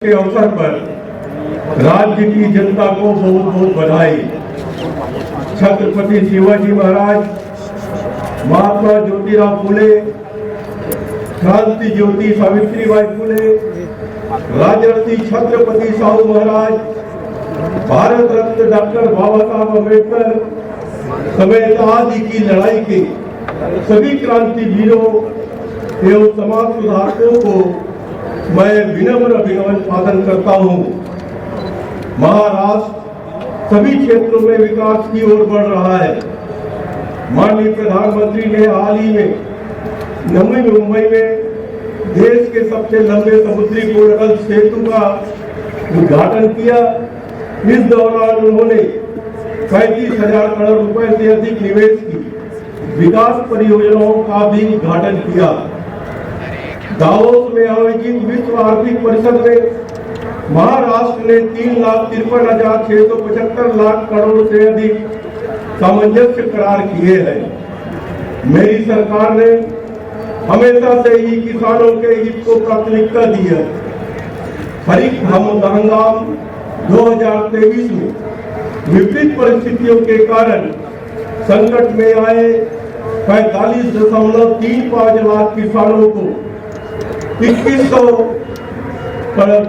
के अवसर पर राज्य की जनता को बहुत बहुत बधाई। छत्रपति शिवाजी महाराज, महात्मा ज्योतिराव फुले, क्रांति ज्योति सावित्रीबाई फुले, राजर्षि छत्रपति साहू महाराज, भारत रत्न डॉक्टर बाबा साहब अम्बेडकर समेत आदि की लड़ाई के सभी क्रांतिवीरों एवं समाज सुधारकों को मैं विनम्र अभिवादन करता हूँ। महाराष्ट्र सभी क्षेत्रों में विकास की ओर बढ़ रहा है। माननीय प्रधानमंत्री ने हाल ही में नवी मुंबई में देश के सबसे लंबे समुद्री पोर्टल सेतु का उद्घाटन किया। इस दौरान उन्होंने 35,000 करोड़ रुपए से अधिक निवेश की विकास परियोजनाओं का भी उद्घाटन किया। दावोस में आयोजित विश्व आर्थिक परिषद में महाराष्ट्र ने 3,53,675 लाख करोड़ से अधिक सामंजस्य करार किए हैं। मेरी सरकार ने हमेशा से ही किसानों के हित को प्राथमिकता दी है। खरीफ हंगाम 2023 में विपरीत परिस्थितियों के कारण संकट में आए 45.35 लाख किसानों को 2100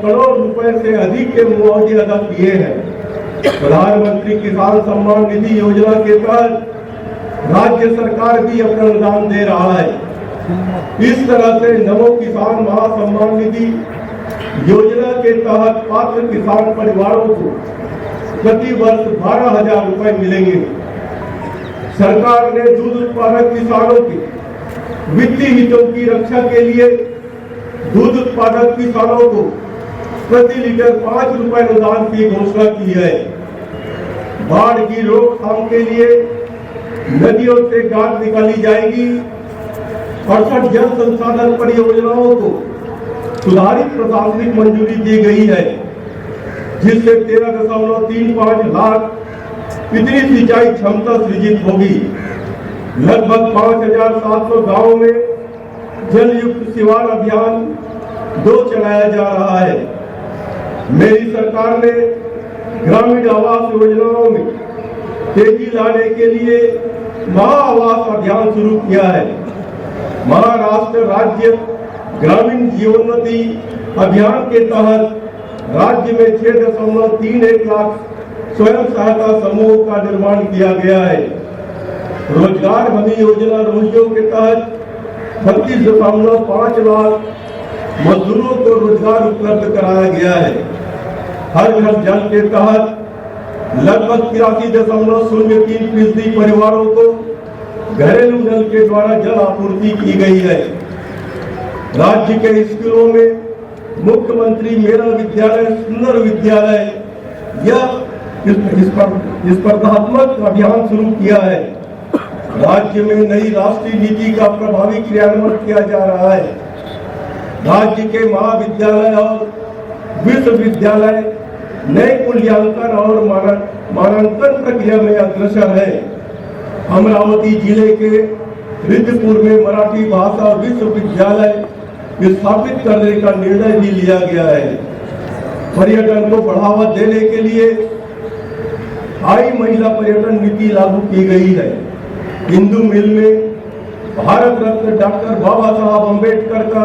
करोड़ रुपए से अधिक के मुआवजे अदा किए हैं। प्रधानमंत्री किसान सम्मान निधि योजना के तहत राज्य सरकार भी अपना अनुदान दे रहा है। इस तरह से नमो किसान महासम्मान निधि योजना के तहत पात्र किसान परिवारों को प्रति वर्ष 12,000 रुपए मिलेंगे। सरकार ने दूध उत्पादक किसानों के वित्तीय हितों की रक्षा के लिए दूध उत्पादक किसानों को प्रति लीटर 5 रुपए अनुदान की घोषणा की है। बाढ़ की रोकथाम के लिए नदियों से गाद निकाली जाएगी। 68 जल संसाधन परियोजनाओं को सुधारित प्रशासनिक मंजूरी दी गई है, जिससे 13.35 लाख इतनी सिंचाई क्षमता सृजित होगी। लगभग 5,700 गाँव में जल युक्त शिवार अभियान 2 चलाया जा रहा है। मेरी सरकार ने ग्रामीण आवास योजनाओं में तेजी लाने के लिए महा आवास अभियान शुरू किया है। महाराष्ट्र राज्य ग्रामीण जीवनोन्नति अभियान के तहत राज्य में 6.31 लाख स्वयं सहायता समूह का निर्माण किया गया है। रोजगार हमी योजना रोजियों के तहत 32.5 लाख मजदूरों को रोजगार उपलब्ध कराया गया है। हर घर जल के तहत लगभग 83.03% परिवारों को घरेलू जल के द्वारा जल आपूर्ति की गई है। राज्य के स्कूलों में मुख्यमंत्री मेरा विद्यालय सुंदर विद्यालय यह स्पर्धात्मक अभियान शुरू किया है। राज्य में नई राष्ट्रीय नीति का प्रभावी क्रियान्वयन किया जा रहा है। राज्य के महाविद्यालय और विश्वविद्यालय नए मूल्यांकन और मानांकन प्रक्रिया में अग्रसर है। अमरावती जिले के रिद्धपुर में मराठी भाषा विश्वविद्यालय स्थापित करने का निर्णय भी लिया गया है। पर्यटन को बढ़ावा देने के लिए आई महिला पर्यटन नीति लागू की गई है। हिंदू मिल में भारत रत्न डॉक्टर बाबा साहब अम्बेडकर का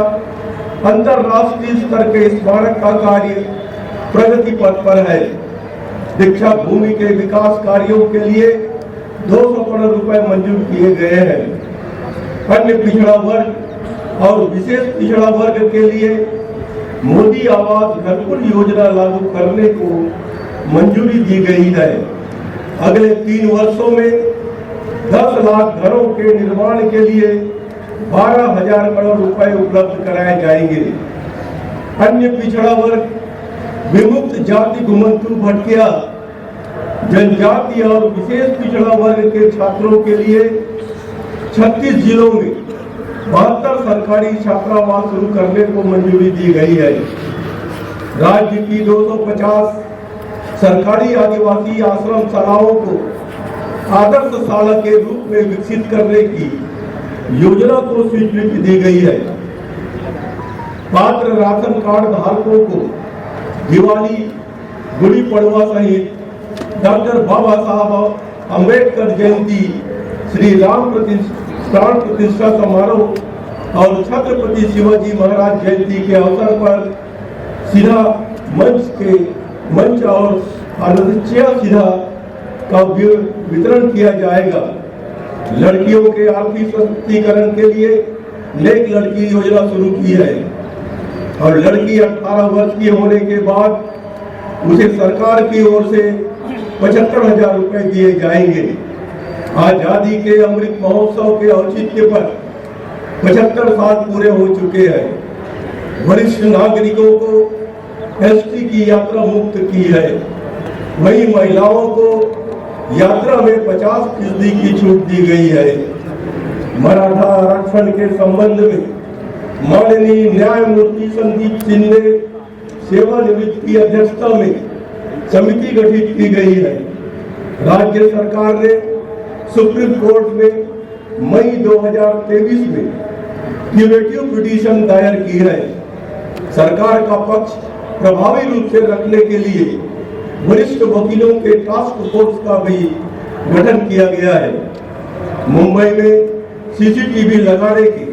अंतरराष्ट्रीय स्तर के स्मारक का कार्य प्रगति पथ पर है। दीक्षा भूमि के विकास कार्यों के लिए 200 करोड़ रुपए मंजूर किए गए हैं। अन्य पिछड़ा वर्ग और विशेष पिछड़ा वर्ग के लिए मोदी आवास घरकुल योजना लागू करने को मंजूरी दी गई है। अगले 3 वर्षों में 10 लाख घरों के निर्माण के लिए 12,000 करोड़ रुपए उपलब्ध कराए जाएंगे। अन्य पिछड़ा वर्ग, विमुक्त जाति, घुमंतु, भटकिया जनजाति और विशेष पिछड़ा वर्ग के छात्रों के लिए 36 जिलों में 72 सरकारी छात्रावास शुरू करने को मंजूरी दी गई है। राज्य की 250 सरकारी आदिवासी आश्रम शालाओं को आदर्श शाला के रूप में विकसित करने की योजना को स्वीकृति दी गई है। पात्र राशन कार्ड धारकों को दिवाली, गुड़ी पड़वा सहित डॉक्टर बाबा साहब अम्बेडकर जयंती, श्री राम प्राण प्रतिष्ठा समारोह और छत्रपति शिवाजी महाराज जयंती के अवसर पर सीधा मंच और अनंतचय सीधा का वितरण किया जाएगा। लड़कियों के आर्थिक सशक्तिकरण के लिए नेक लड़की योजना शुरू की है और लड़की 18 वर्ष की होने के बाद उसे सरकार की ओर से 75,000 रुपए दिए जाएंगे। आजादी के अमृत महोत्सव के औचित्य पर 75 साल पूरे हो चुके हैं। वरिष्ठ नागरिकों को एसटी की यात्रा मुक्त की है। वहीं महिलाओं को यात्रा में 50% की छूट दी गई है। मराठा आरक्षण के संबंध में माननीय न्यायमूर्ति संदीप सिंह ने सेवानिवृत्त की अध्यक्षता में समिति गठित की गई है। राज्य सरकार ने सुप्रीम कोर्ट में मई 2023 में क्यूरेटिव पिटीशन दायर की है। सरकार का पक्ष प्रभावी रूप से रखने के लिए वरिष्ठ वकीलों के टास्क फोर्स का भी गठन किया गया है। मुंबई में सीसीटीवी लगाने के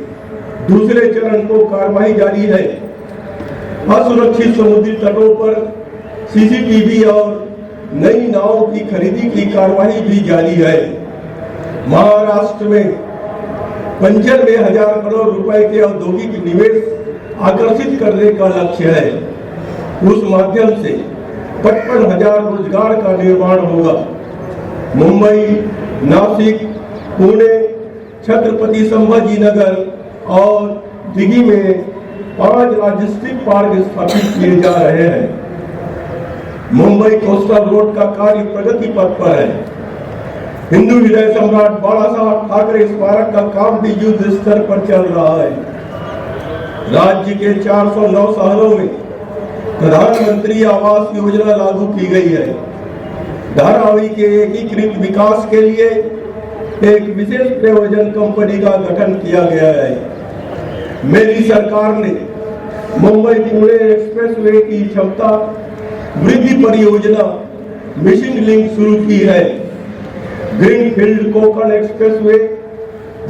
दूसरे चरण को कार्रवाई जारी है। असुरक्षित समुद्री तटों पर सीसीटीवी और नई नावों की खरीदी की कार्रवाई भी जारी है। महाराष्ट्र में 95,000 करोड़ रुपए के औद्योगिक निवेश आकर्षित करने का लक्ष्य है। उस माध्यम से 55,000 रोजगार का निर्माण होगा। मुंबई, नासिक, पुणे, छत्रपति संभाजीनगर और दिल्ली में 5 लॉजिस्टिक पार्क स्थापित किए जा रहे हैं। मुंबई कोस्टल रोड का कार्य प्रगति पथ पर है। हिंदू हृदय सम्राट बाला साहब ठाकरे स्मारक का काम भी युद्ध स्तर पर चल रहा है। राज्य के 409 शहरों में प्रधानमंत्री आवास योजना लागू की गई है। धारावी के एकीकृत विकास के लिए एक विशेष प्रयोजन कंपनी का गठन किया गया है। मेरी सरकार ने मुंबई पुणे एक्सप्रेसवे की क्षमता वृद्धि परियोजना मिशन लिंक शुरू की है। ग्रीनफील्ड कोंकण एक्सप्रेसवे,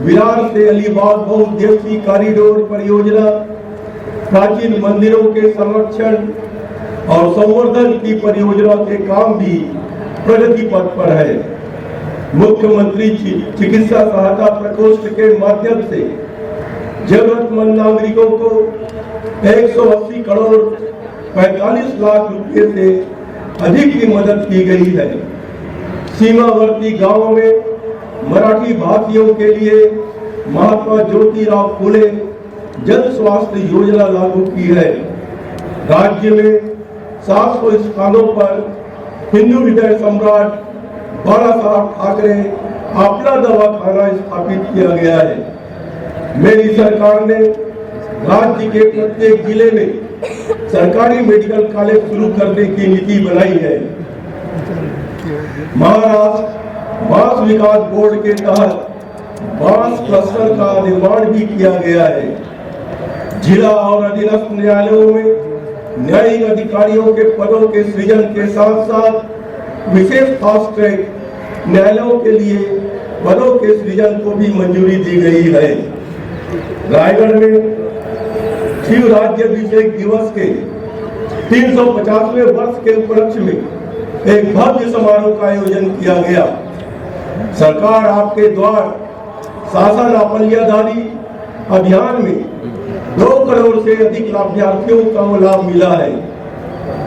विरार से अलीबाग बहुउद्देशीय कॉरिडोर परियोजना, प्राचीन मंदिरों के संरक्षण और संवर्धन की परियोजना के काम भी प्रगति पथ पर है। मुख्यमंत्री चिकित्सा सहायता प्रकोष्ठ के माध्यम से जरूरतमंद नागरिकों को 180 करोड़ 45 लाख रुपए से अधिक की मदद की गई है। सीमावर्ती गांवों में मराठी भाषियों के लिए महात्मा ज्योतिराव फुले जन स्वास्थ्य योजना लागू की है। राज्य में 700 स्थानों पर हिंदू हृदय सम्राट बाला साहब ठाकरे अपना दवाखाना स्थापित किया गया है। मेरी सरकार ने राज्य के प्रत्येक जिले में सरकारी मेडिकल कॉलेज शुरू करने की नीति बनाई है। महाराष्ट्र बांस विकास बोर्ड के तहत बांस क्लस्टर का निर्माण भी किया गया है। जिला और अधीनस्थ न्यायालयों में न्यायिक अधिकारियों के पदों के सृजन के साथ साथ विशेष फास्ट ट्रैक न्यायालयों के लिए पदों के सृजन को भी मंजूरी दी गई है। रायगढ़ में शिव राज्याभिषेक दिवस के 350वें वर्ष के उपलक्ष्य में एक भव्य समारोह का आयोजन किया गया। सरकार आपके द्वार शासन अमलियादारी अभियान में 2 करोड़ से अधिक लाभार्थियों को लाभ मिला है।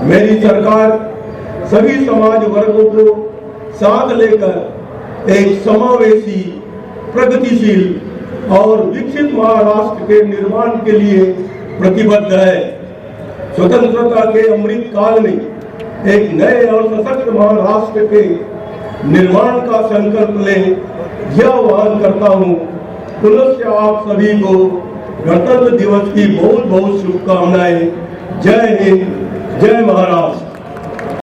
मेरी सरकार सभी समाज वर्गों को साथ लेकर एक समावेशी, प्रगतिशील और विकसित महाराष्ट्र के निर्माण के लिए प्रतिबद्ध है। स्वतंत्रता के अमृत काल में एक नए और सशक्त महाराष्ट्र के निर्माण का संकल्प ले यह आह्वान करता हूँ। पुनः आप सभी को गणतंत्र दिवस की बहुत बहुत शुभकामनाएं। जय हिंद, जय महाराष्ट्र।